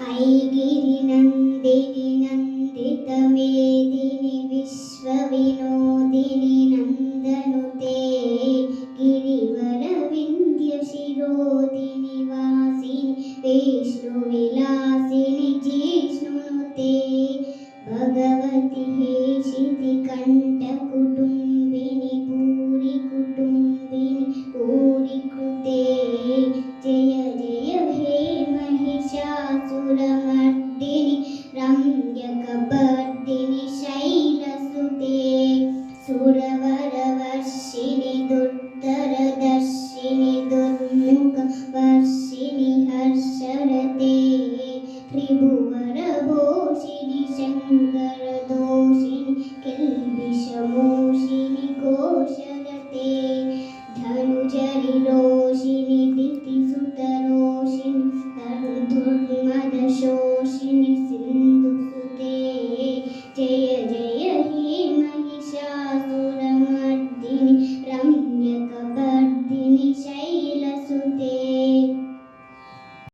ऐगिरिनन्दिनि नन्दितमेदिनि विश्वविनोदिनि नन्दनुते गिरिवरविन्द्यशिरोदिनि वासिनि विष्णुविलासिनि जिष्णुनुते भगवति हेशितिकण्ठकुटुम्बिनि भूरिकुटुम्बिनि भूरिकृते जय जय हे महिषासुरमर्दिनि रम्यकपर्दिनि शैलसुते सुरवरवर्षिणि दुर्धरदर्शिनि दुर्मुखवर्षिणि हर्षरते त्रिभुवनभूषिणि शङ्कर